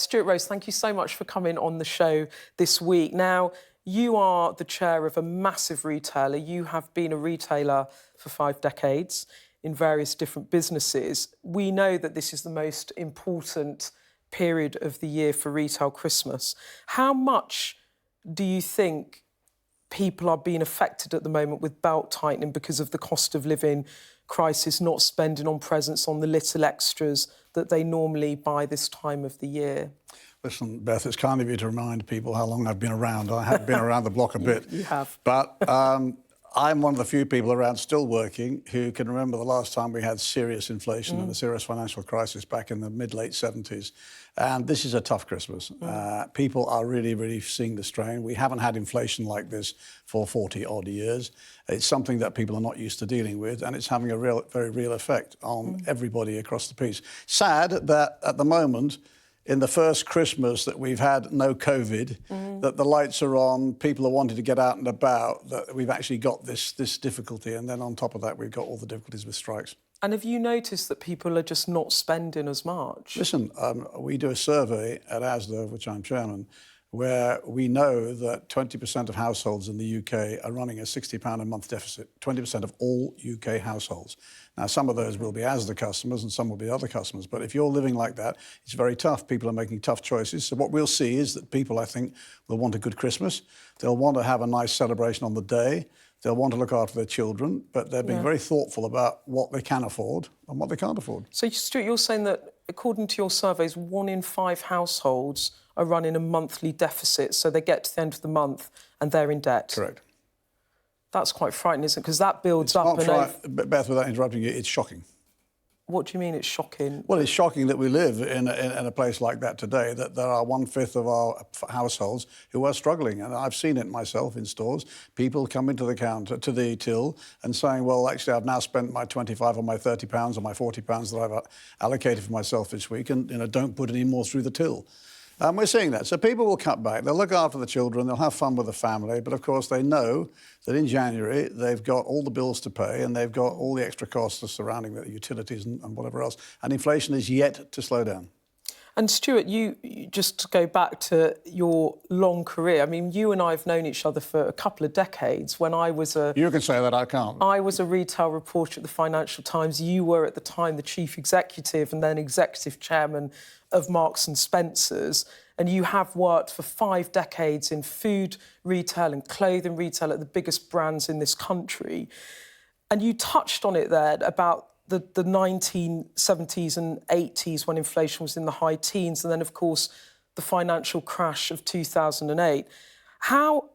Stuart Rose, thank you so much for coming on the show this week. Now, you are the chair of a massive retailer. You have been a retailer for 5 decades in various different businesses. We know that this is the most important period of the year for retail, Christmas. How much do you think people are being affected at the moment with belt tightening because of the cost of living crisis, not spending on presents, on the little extras that they normally buy this time of the year? Listen, Beth, it's kind of you to remind people how long I've been around. I have been around the block a bit. You have. But I'm one of the few people around still working who can remember the last time we had serious inflation and a serious financial crisis back in the mid-late 70s. And this is a tough Christmas. People are really, really seeing the strain. We haven't had inflation like this for 40-odd years. It's something that people are not used to dealing with, and it's having a very real effect on everybody across the piece. Sad that at the moment, in the first Christmas that we've had no COVID, that the lights are on, people are wanting to get out and about, that we've actually got this difficulty. And then on top of that, we've got all the difficulties with strikes. And have you noticed that people are just not spending as much? Listen, we do a survey at Asda, of which I'm chairman, where we know that 20% of households in the UK are running a £60 a month deficit, 20% of all UK households. Now, some of those will be Asda customers and some will be other customers, but if you're living like that, it's very tough. People are making tough choices. So what we'll see is that people, I think, will want a good Christmas. They'll want to have a nice celebration on the day. They'll want to look after their children, but they're being very thoughtful about what they can afford and what they can't afford. So, Stuart, you're saying that, according to your surveys, 1 in 5 households are running a monthly deficit, so they get to the end of the month and they're in debt? Correct. That's quite frightening, isn't it? Because that builds up... Beth, without interrupting you, it's shocking. What do you mean it's shocking? Well, it's shocking that we live in a place like that today, that there are 1/5 of our households who are struggling. And I've seen it myself in stores. People come into the counter, to the till, and saying, well, actually, I've now spent my £25 or my £30 or my £40 that I've allocated for myself this week and, don't put any more through the till. We're seeing that. So people will cut back. They'll look after the children. They'll have fun with the family. But, of course, they know that in January they've got all the bills to pay and they've got all the extra costs surrounding the utilities and whatever else. And inflation is yet to slow down. And, Stuart, you just to go back to your long career, I mean, you and I have known each other for a couple of decades. When I was a... You can say that, I can't. I was a retail reporter at the Financial Times. You were, at the time, the chief executive and then executive chairman of Marks and Spencer's. And you have worked for 5 decades in food retail and clothing retail at the biggest brands in this country. And you touched on it there about the 1970s and 80s when inflation was in the high teens, and then, of course, the financial crash of 2008. How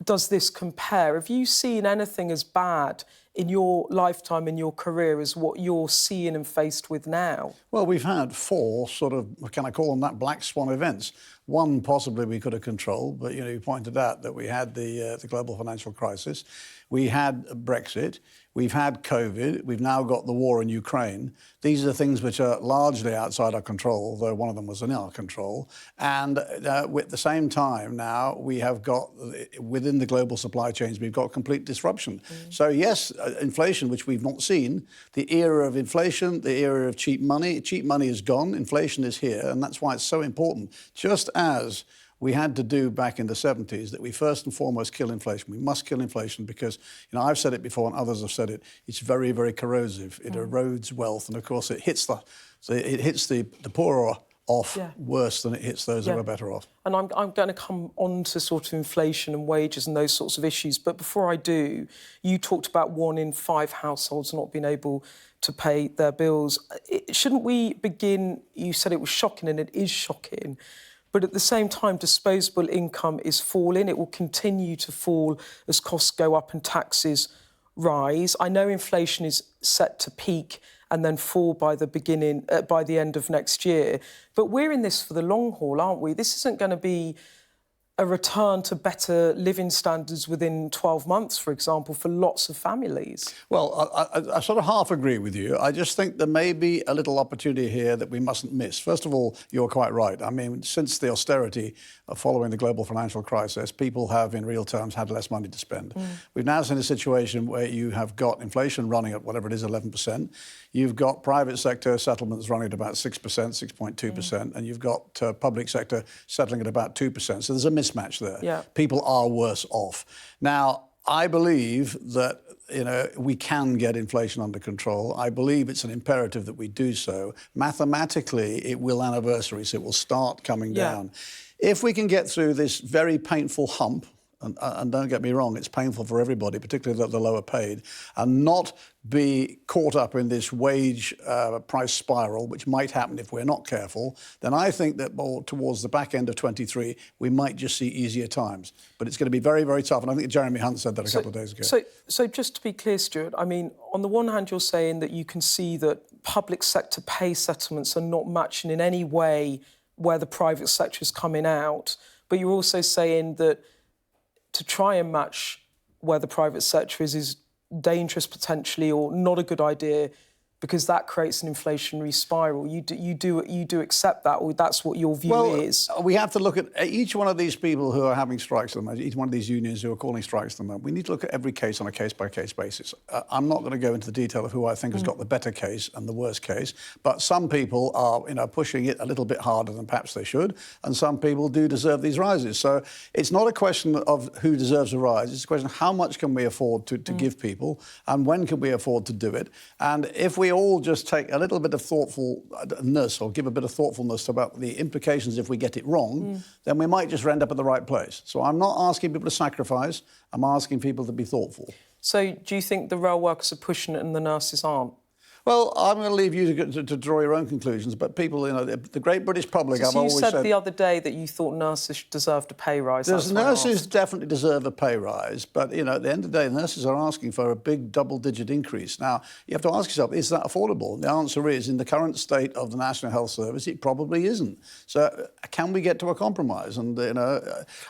does this compare? Have you seen anything as bad in your lifetime, in your career, as what you're seeing and faced with now? Well, we've had 4 sort of, can I call them that, black swan events. One possibly we could have controlled, but, you pointed out that we had the global financial crisis. We had Brexit. We've had COVID. We've now got the war in Ukraine. These are things which are largely outside our control, though one of them was in our control. And at the same time now, we have got, within the global supply chains, we've got complete disruption. So, yes, inflation, which we've not seen, the era of inflation, the era of cheap money is gone, inflation is here, and that's why it's so important. Just as we had to do back in the 70s, that we first and foremost kill inflation. We must kill inflation because, I've said it before and others have said it, it's very, very corrosive. It erodes wealth, and of course it hits the poorer off worse than it hits those who are better off. And I'm going to come on to sort of inflation and wages and those sorts of issues, but before I do, you talked about 1 in 5 households not being able to pay their bills. Shouldn't we begin, you said it was shocking, and it is shocking, but at the same time, disposable income is falling. It will continue to fall as costs go up and taxes rise. I know inflation is set to peak and then fall by the end of next year. But we're in this for the long haul, aren't we? This isn't going to be a return to better living standards within 12 months, for example, for lots of families. Well, I sort of half agree with you. I just think there may be a little opportunity here that we mustn't miss. First of all, you're quite right. I mean, since the austerity following the global financial crisis, people have, in real terms, had less money to spend. We've now seen a situation where you have got inflation running at whatever it is, 11%. You've got private sector settlements running at about 6%, 6.2%, and you've got public sector settling at about 2%. So there's a mismatch there. Yeah. People are worse off. Now, I believe that we can get inflation under control. I believe it's an imperative that we do so. Mathematically, it will anniversary, so it will start coming down. If we can get through this very painful hump, and don't get me wrong, it's painful for everybody, particularly the lower paid, and not be caught up in this wage price spiral, which might happen if we're not careful, then I think that towards the back end of 23, we might just see easier times. But it's going to be very, very tough. And I think Jeremy Hunt said that a couple of days ago. So just to be clear, Stuart, I mean, on the one hand, you're saying that you can see that public sector pay settlements are not matching in any way where the private sector is coming out. But you're also saying that to try and match where the private sector is dangerous potentially, or not a good idea, because that creates an inflationary spiral. You do accept that, or that's what your view is? We have to look at each one of these people who are having strikes at the moment, each one of these unions who are calling strikes at the moment. We need to look at every case on a case-by-case basis. I'm not going to go into the detail of who I think has got the better case and the worst case, but some people are pushing it a little bit harder than perhaps they should, and some people do deserve these rises. So it's not a question of who deserves a rise, it's a question of how much can we afford to give people, and when can we afford to do it. And if we all just take a little bit of thoughtfulness, or give a bit of thoughtfulness about the implications if we get it wrong, then we might just end up at the right place. So I'm not asking people to sacrifice, I'm asking people to be thoughtful. So do you think the rail workers are pushing it and the nurses aren't? Well, I'm going to leave you to draw your own conclusions, but people, the great British public, I've always said... You said the other day that you thought nurses deserved a pay rise. Nurses definitely deserve a pay rise, but, at the end of the day, nurses are asking for a big double-digit increase. Now, you have to ask yourself, is that affordable? And the answer is, in the current state of the National Health Service, it probably isn't. So can we get to a compromise? And,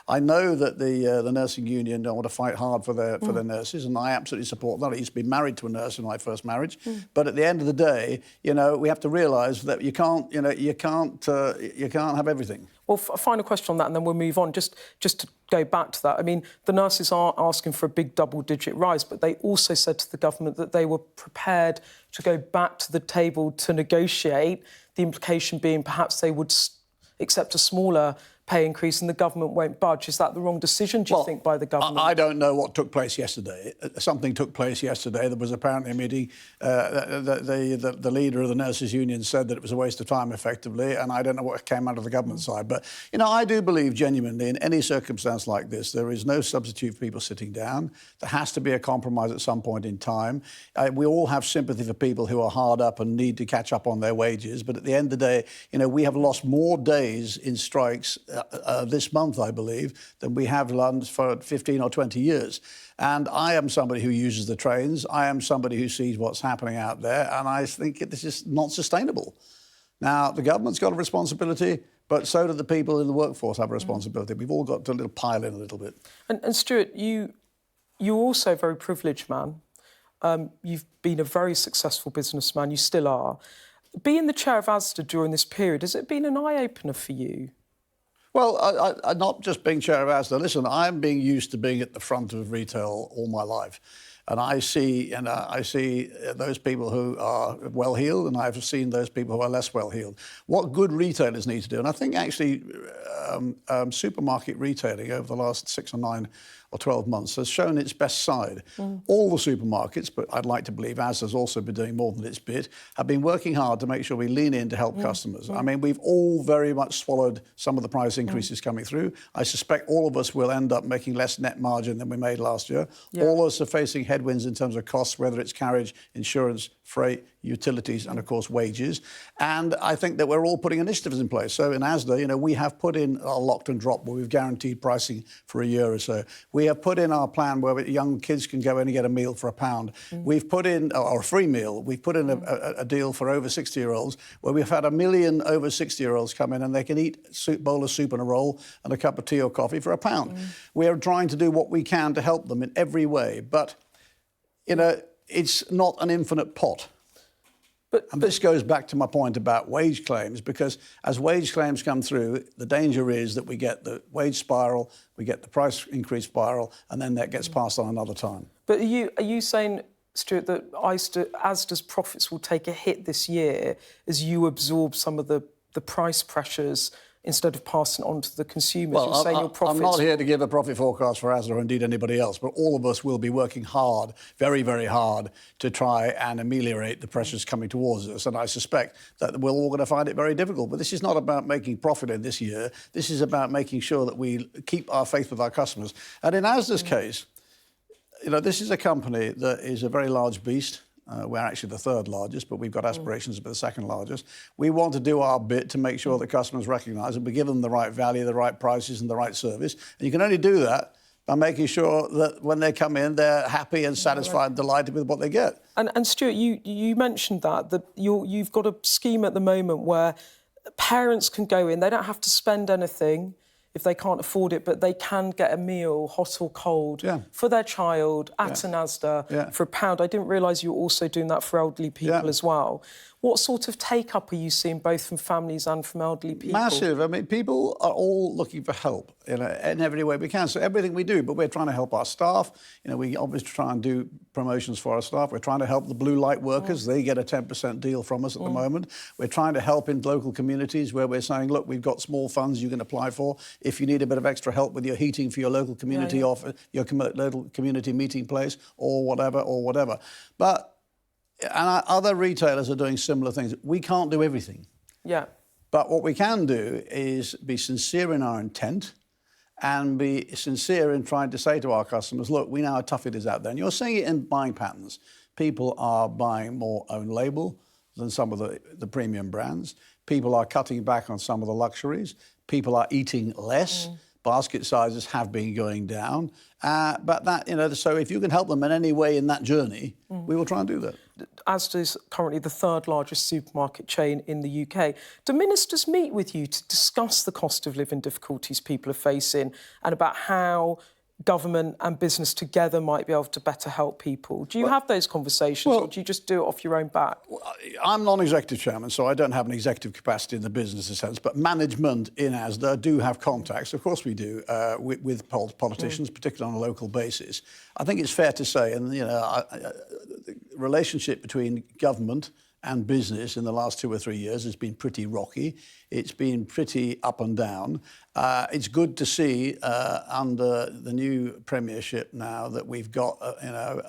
I know that the nursing union don't want to fight hard for their nurses, and I absolutely support that. I used to be married to a nurse in my first marriage, but at the end of the day, we have to realise that you can't have everything. Well, a final question on that, and then we'll move on. Just to go back to that, I mean, the nurses are asking for a big double-digit rise, but they also said to the government that they were prepared to go back to the table to negotiate. The implication being perhaps they would accept a smaller pay increase and the government won't budge. Is that the wrong decision, do you think, by the government? I don't know what took place yesterday. Something took place yesterday. There was apparently a meeting. The leader of the nurses' union said that it was a waste of time, effectively, and I don't know what came out of the government side. But, I do believe genuinely in any circumstance like this, there is no substitute for people sitting down. There has to be a compromise at some point in time. We all have sympathy for people who are hard up and need to catch up on their wages. But at the end of the day, we have lost more days in strikes this month, I believe, than we have done for 15 or 20 years. And I am somebody who uses the trains. I am somebody who sees what's happening out there, and I think this is not sustainable. Now, the government's got a responsibility, but so do the people in the workforce have a responsibility. We've all got to pile in a little bit. And Stuart, you're also a very privileged man. You've been a very successful businessman. You still are. Being the chair of Asda during this period, has it been an eye-opener for you? Well, I'm not just being chair of Asda. Listen, I'm being used to being at the front of retail all my life. And I see those people who are well-heeled, and I've seen those people who are less well-heeled. What good retailers need to do, and I think actually supermarket retailing over the last 6 or 9 or 12 months has shown its best side. All the supermarkets, but I'd like to believe Asda's also been doing more than its bit, have been working hard to make sure we lean in to help customers. I mean, we've all very much swallowed some of the price increases coming through. I suspect all of us will end up making less net margin than we made last year. All of us are facing headwinds in terms of costs, whether it's carriage, insurance, freight, utilities, and of course wages. And I think that we're all putting initiatives in place. So in Asda, we have put in our locked and drop where we've guaranteed pricing for a year or so. We have put in our plan where young kids can go in and get a meal for £1. We've put in, or a free meal, we've put in a deal for over 60-year-olds where we've had 1 million over 60-year-olds come in and they can eat a bowl of soup and a roll and a cup of tea or coffee for £1. We are trying to do what we can to help them in every way. But, it's not an infinite pot. And this goes back to my point about wage claims, because as wage claims come through, the danger is that we get the wage spiral, we get the price increase spiral, and then that gets passed on another time. But are you saying Stuart, that Asda's profits will take a hit this year as you absorb some of the price pressures instead of passing it on to the consumers? Well, You're saying your profits... I'm not here to give a profit forecast for Asda or indeed anybody else, but all of us will be working hard, very, very hard, to try and ameliorate the pressures coming towards us. And I suspect that we're all going to find it very difficult. But this is not about making profit in this year. This is about making sure that we keep our faith with our customers. And in Asda's case, this is a company that is a very large beast. We're actually the third largest, but we've got aspirations to be the second largest. We want to do our bit to make sure that customers recognise and we give them the right value, the right prices and the right service. And you can only do that by making sure that when they come in, they're happy and satisfied and delighted with what they get. And Stuart, you mentioned that you've got a scheme at the moment where parents can go in, they don't have to spend anything if they can't afford it, but they can get a meal, hot or cold, for their child at an Asda for £1. I didn't realise you were also doing that for elderly people as well. What sort of take-up are you seeing, both from families and from elderly people? Massive. I mean, people are all looking for help in every way we can. So everything we do, but we're trying to help our staff. We obviously try and do promotions for our staff. We're trying to help the blue light workers. They get a 10% deal from us at the moment. We're trying to help in local communities where we're saying, look, we've got small funds you can apply for. If you need a bit of extra help with your heating for your local community or for your local community meeting place or whatever. But and other retailers are doing similar things. We can't do everything. Yeah. But what we can do is be sincere in our intent and be sincere in trying to say to our customers, look, we know how tough it is out there. And you're seeing it in buying patterns. People are buying more own label than some of the premium brands. People are cutting back on some of the luxuries. People are eating less. Basket sizes have been going down. But that, so if you can help them in any way in that journey, we will try and do that. Asda is currently the third largest supermarket chain in the UK. Do ministers meet with you to discuss the cost of living difficulties people are facing and about how government and business together might be able to better help people? Do you have those conversations or do you just do it off your own back? I'm non-executive chairman, so I don't have an executive capacity in the business sense, but management in Asda do have contacts, of course we do, with politicians, particularly on a local basis. I think it's fair to say, and the relationship between government and business in the last 2 or 3 years has been pretty rocky. It's been pretty up and down. It's good to see under the new premiership now that we've got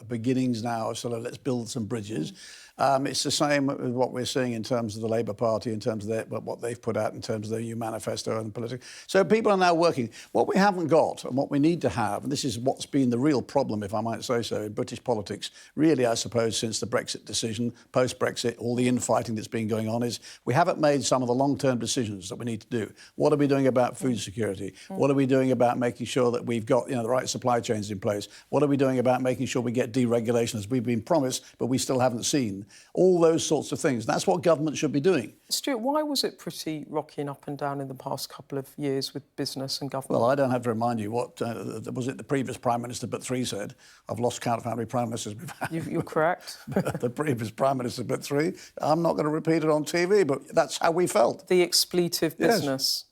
beginnings now of sort of let's build some bridges. It's the same with what we're seeing in terms of the Labour Party, in terms of what they've put out in terms of their new manifesto and politics. So people are now working. What we haven't got and what we need to have, and this is what's been the real problem, if I might say so, in British politics, really, I suppose, since the Brexit decision, post-Brexit, all the infighting that's been going on, is we haven't made some of the long-term decisions that we need to do. What are we doing about food security? What are we doing about making sure that we've got the right supply chains in place? What are we doing about making sure we get deregulation, as we've been promised, but we still haven't seen? All those sorts of things. That's what government should be doing. Stuart, why was it pretty rocky and up and down in the past couple of years with business and government? Well, I don't have to remind you what, was it the previous Prime Minister but 3 said? I've lost count of how many Prime Ministers we've had. You're correct. The previous Prime Minister but 3. I'm not going to repeat it on TV, but that's how we felt. The expletive business.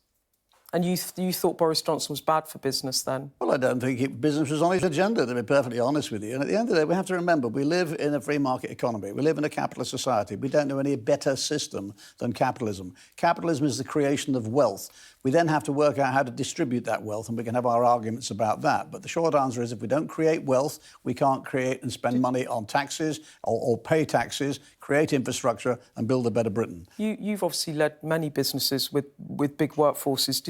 And you thought Boris Johnson was bad for business then? Well, I don't think business was on his agenda, to be perfectly honest with you. And at the end of the day, we have to remember, we live in a free market economy. We live in a capitalist society. We don't know any better system than capitalism. Capitalism is the creation of wealth. We then have to work out how to distribute that wealth, and we can have our arguments about that. But the short answer is if we don't create wealth, we can't create and spend money on taxes or pay taxes, create infrastructure and build a better Britain. You've obviously led many businesses with big workforces.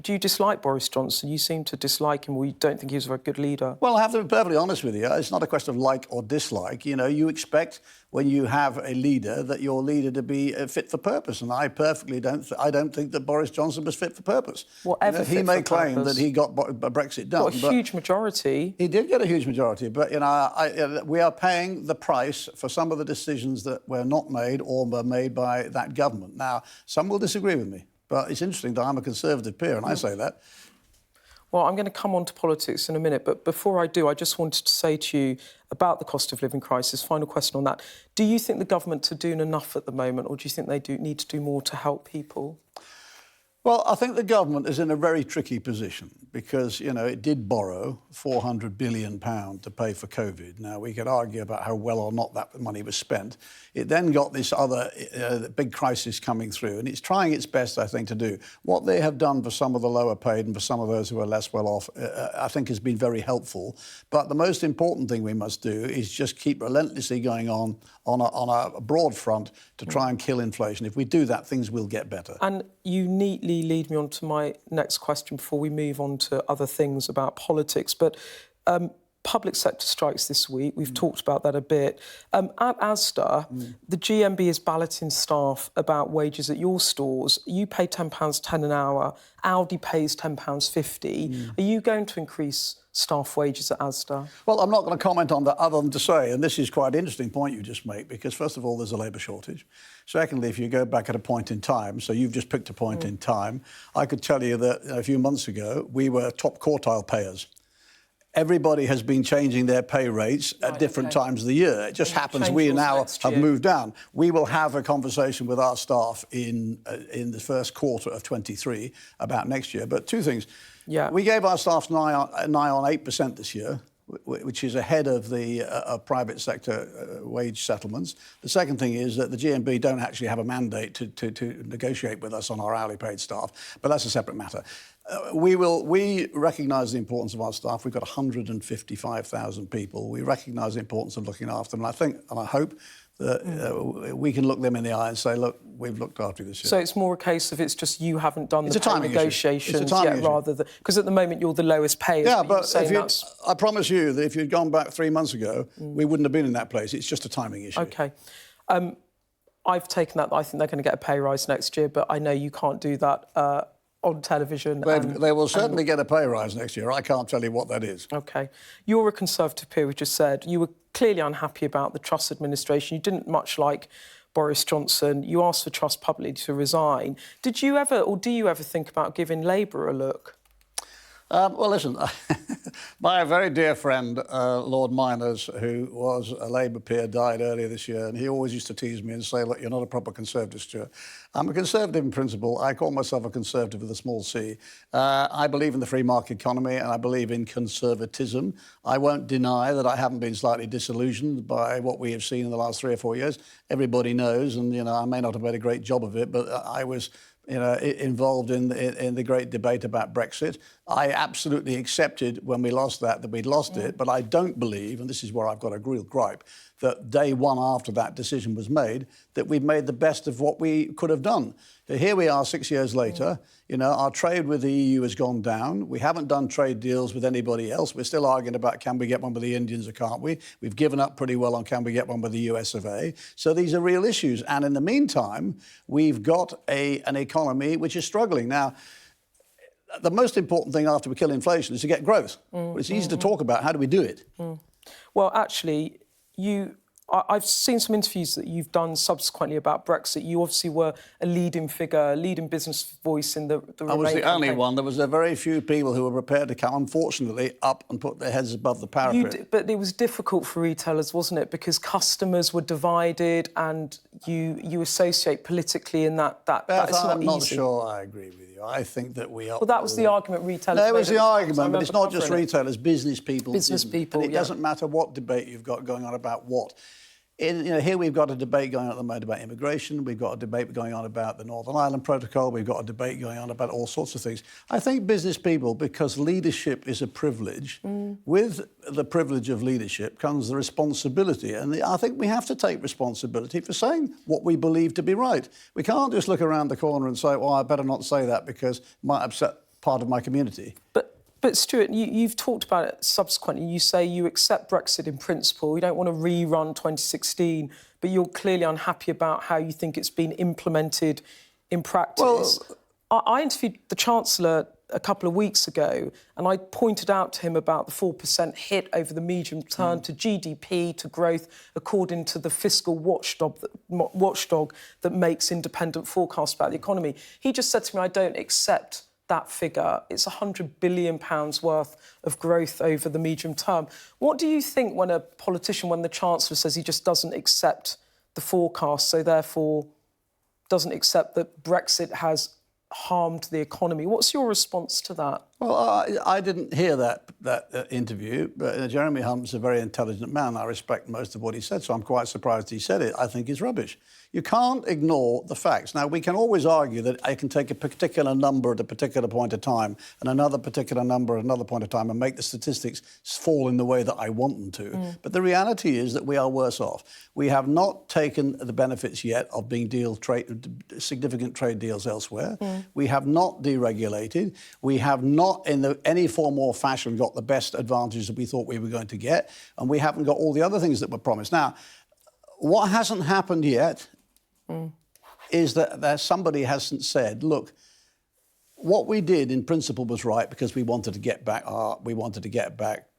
Do you dislike Boris Johnson? You seem to dislike him, or you don't think he was a very good leader? Well, I have to be perfectly honest with you. It's not a question of like or dislike. You expect when you have a leader that your leader to be fit for purpose, and I don't think that Boris Johnson was fit for purpose. Whatever he may claim that he got Brexit done. Got a huge majority. He did get a huge majority, but we are paying the price for some of the decisions that were not made or were made by that government. Now, some will disagree with me, but it's interesting that I'm a Conservative peer, and I say that. Well, I'm going to come on to politics in a minute, but before I do, I just wanted to say to you about the cost of living crisis. Final question on that. Do you think the government are doing enough at the moment, or do you think they need to do more to help people? Well, I think the government is in a very tricky position because, you know, it did borrow £400 billion to pay for COVID. Now, we could argue about how well or not that money was spent. It then got this other big crisis coming through, and it's trying its best, I think, to do. What they have done for some of the lower paid and for some of those who are less well off, I think has been very helpful. But the most important thing we must do is just keep relentlessly going on a broad front to try and kill inflation. If we do that, things will get better. And you neatly lead me on to my next question before we move on to other things about politics. But public sector strikes this week. We've talked about that a bit. At Asda, the GMB is balloting staff about wages at your stores. You pay £10.10 an hour. Aldi pays £10.50. Are you going to increase staff wages at Asda? Well, I'm not going to comment on that other than to say, and this is quite an interesting point you just make, because first of all, there's a labour shortage. Secondly, if you go back at a point in time, so you've just picked a point in time, I could tell you that a few months ago, we were top quartile payers. Everybody has been changing their pay rates at different times of the year. It just happens we now have moved down. We will have a conversation with our staff in the first quarter of 23 about next year. But two things. Yeah. We gave our staff nigh on 8% this year, which is ahead of the private sector wage settlements. The second thing is that the GMB don't actually have a mandate to negotiate with us on our hourly paid staff, but that's a separate matter. We recognise the importance of our staff. We've got 155,000 people. We recognise the importance of looking after them. And I think, and I hope, that we can look them in the eye and say, look, we've looked after you this year. So it's more a case of it's just you haven't done the pay negotiations yet, rather than... Because at the moment you're the lowest paid. Yeah, but I promise you that if you'd gone back 3 months ago, we wouldn't have been in that place. It's just a timing issue. OK. I've taken that. I think they're going to get a pay rise next year, but I know you can't do that on television. They will certainly get a pay rise next year. I can't tell you what that is. OK. You're a Conservative peer, we just said. You were clearly unhappy about the Truss administration. You didn't much like Boris Johnson. You asked for Truss publicly to resign. Did you ever, or do you ever think about giving Labour a look? Well, listen, my very dear friend, Lord Miners, who was a Labour peer, died earlier this year, and he always used to tease me and say, look, you're not a proper Conservative, Stuart. I'm a Conservative in principle. I call myself a Conservative with a small c. I believe in the free market economy, and I believe in conservatism. I won't deny that I haven't been slightly disillusioned by what we have seen in the last 3 or 4 years. Everybody knows, and, you know, I may not have made a great job of it, but I was... involved in the great debate about Brexit. I absolutely accepted when we lost that we'd lost it, but I don't believe, and this is where I've got a real gripe, that day one after that decision was made, that we've made the best of what we could have done. So here we are 6 years later, you know, our trade with the EU has gone down. We haven't done trade deals with anybody else. We're still arguing about can we get one with the Indians or can't we? We've given up pretty well on can we get one with the US of A. So these are real issues. And in the meantime, we've got an economy which is struggling. Now, the most important thing after we kill inflation is to get growth. It's easy to talk about. How do we do it? Well, actually, I've seen some interviews that you've done subsequently about Brexit. You obviously were a leading figure, a leading business voice in the I was the only one. There was a very few people who were prepared to come, unfortunately, up and put their heads above the parapet. But it was difficult for retailers, wasn't it? Because customers were divided and you associate politically in that Beth, it's not I'm easy. not sure I agree with you. I think that we are... Well, that was the argument retailers made. That was the argument, but it's not just retailers, business people. Business people, and it doesn't matter what debate you've got going on about what. Here we've got a debate going on at the moment about immigration. We've got a debate going on about the Northern Ireland Protocol. We've got a debate going on about all sorts of things. I think business people, because leadership is a privilege, with the privilege of leadership comes the responsibility. And I think we have to take responsibility for saying what we believe to be right. We can't just look around the corner and say, well, I better not say that because it might upset part of my community. But Stuart, you've talked about it subsequently. You say you accept Brexit in principle. You don't want to rerun 2016, but you're clearly unhappy about how you think it's been implemented in practice. Well, I interviewed the Chancellor a couple of weeks ago, and I pointed out to him about the 4% hit over the medium term to GDP, to growth, according to the fiscal watchdog that makes independent forecasts about the economy. He just said to me, I don't accept that figure. It's £100 billion worth of growth over the medium term. What do you think when a politician, when the Chancellor says he just doesn't accept the forecast, so therefore doesn't accept that Brexit has harmed the economy. What's your response to that? Well, I didn't hear that interview, but Jeremy Hunt's a very intelligent man. I respect most of what he said, so I'm quite surprised he said it. I think it's rubbish. You can't ignore the facts. Now, we can always argue that I can take a particular number at a particular point of time and another particular number at another point of time and make the statistics fall in the way that I want them to. But the reality is that we are worse off. We have not taken the benefits yet of being significant trade deals elsewhere. We have not deregulated. We have not, in any form or fashion, got the best advantages that we thought we were going to get. And we haven't got all the other things that were promised. Now, what hasn't happened yet is that somebody hasn't said, look, what we did in principle was right because we wanted to get back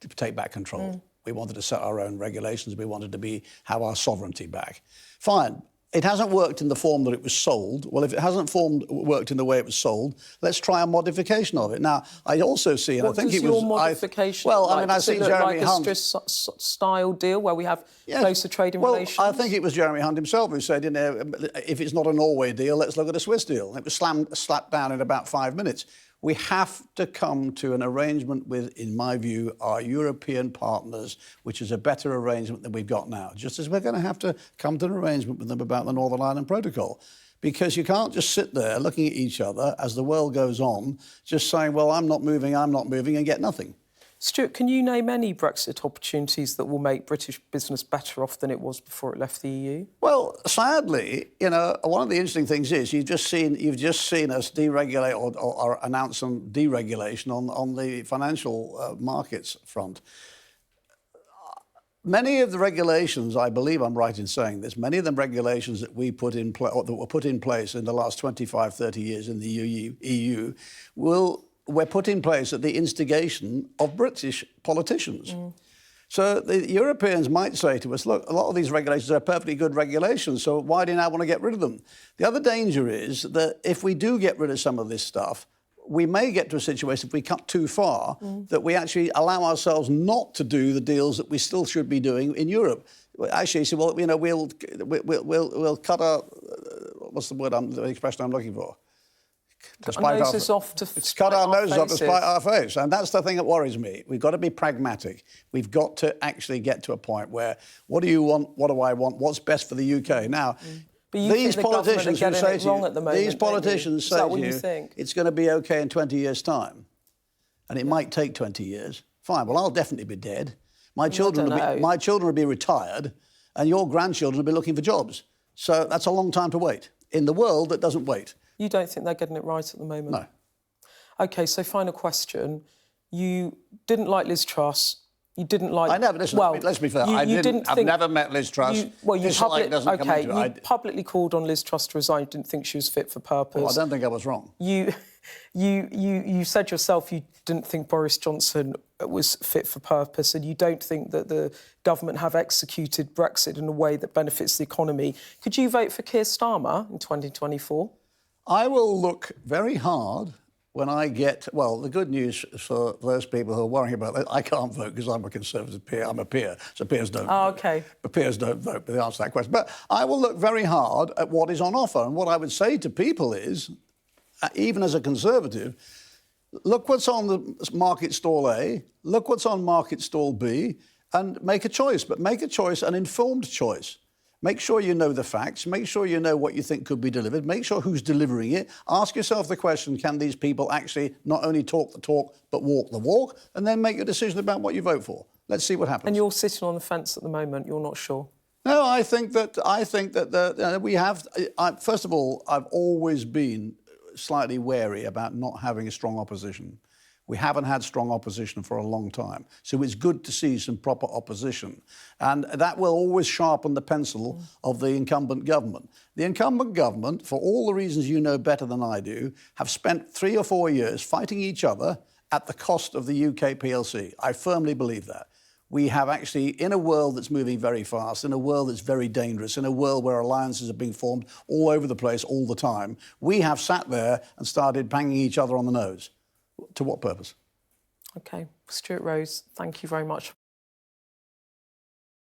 to take back control. We wanted to set our own regulations. We wanted to have our sovereignty back. Fine. It hasn't worked in the form that it was sold. Well, if it hasn't worked in the way it was sold, let's try a modification of it. Now, I also see, and what I think does it was... your modification well, like? I mean, I see Jeremy Hunt... Does it look like a Swiss-style deal where we have closer trading relations? Well, I think it was Jeremy Hunt himself who said, if it's not a Norway deal, let's look at a Swiss deal. It was slapped down in about 5 minutes. We have to come to an arrangement with, in my view, our European partners, which is a better arrangement than we've got now, just as we're going to have to come to an arrangement with them about the Northern Ireland Protocol. Because you can't just sit there looking at each other as the world goes on, just saying, well, I'm not moving, and get nothing. Stuart, can you name any Brexit opportunities that will make British business better off than it was before it left the EU? Well, sadly, one of the interesting things is you've just seen us deregulate or announce some deregulation on the financial markets front. Many of the regulations, I believe I'm right in saying this, many of the regulations that we put in that were put in place in the last 25, 30 years in the EU were put in place at the instigation of British politicians. So the Europeans might say to us, look, a lot of these regulations are perfectly good regulations, so why do you now want to get rid of them? The other danger is that if we do get rid of some of this stuff, we may get to a situation, if we cut too far, that we actually allow ourselves not to do the deals that we still should be doing in Europe. Actually, so, well, we'll cut our... what's the expression I'm looking for? Cut our noses off to spite our face. And that's the thing that worries me. We've got to be pragmatic. We've got to actually get to a point where, what do you want? What do I want? What's best for the UK? Now, these politicians who say to you, these politicians say to you, it's going to be OK in 20 years' time, and it might take 20 years. Fine, well, I'll definitely be dead. My children will be retired, and your grandchildren will be looking for jobs. So that's a long time to wait in the world that doesn't wait. You don't think they're getting it right at the moment? No. OK, so final question. You didn't like Liz Truss. You didn't like... I never, listen, well, let's be fair. I've never met Liz Truss. You publicly called on Liz Truss to resign. You didn't think she was fit for purpose. Well, I don't think I was wrong. You said yourself you didn't think Boris Johnson was fit for purpose, and you don't think that the government have executed Brexit in a way that benefits the economy. Could you vote for Keir Starmer in 2024? I will look very hard when I get... Well, the good news for those people who are worrying about that, I can't vote because I'm a Conservative peer. I'm a peer, so peers don't vote. OK. But peers don't vote, but the answer to that question. But I will look very hard at what is on offer. And what I would say to people is, even as a Conservative, look what's on the market stall A, look what's on market stall B, and make a choice. But make a choice, an informed choice. Make sure you know the facts. Make sure you know what you think could be delivered. Make sure who's delivering it. Ask yourself the question, can these people actually not only talk the talk, but walk the walk? And then make a decision about what you vote for. Let's see what happens. And you're sitting on the fence at the moment. You're not sure? No, I think that we have... first of all, I've always been slightly wary about not having a strong opposition. We haven't had strong opposition for a long time. So it's good to see some proper opposition. And that will always sharpen the pencil of the incumbent government. The incumbent government, for all the reasons you know better than I do, have spent 3 or 4 years fighting each other at the cost of the UK PLC. I firmly believe that. We have actually, in a world that's moving very fast, in a world that's very dangerous, in a world where alliances are being formed all over the place all the time, we have sat there and started banging each other on the nose. To what purpose? OK. Stuart Rose, thank you very much.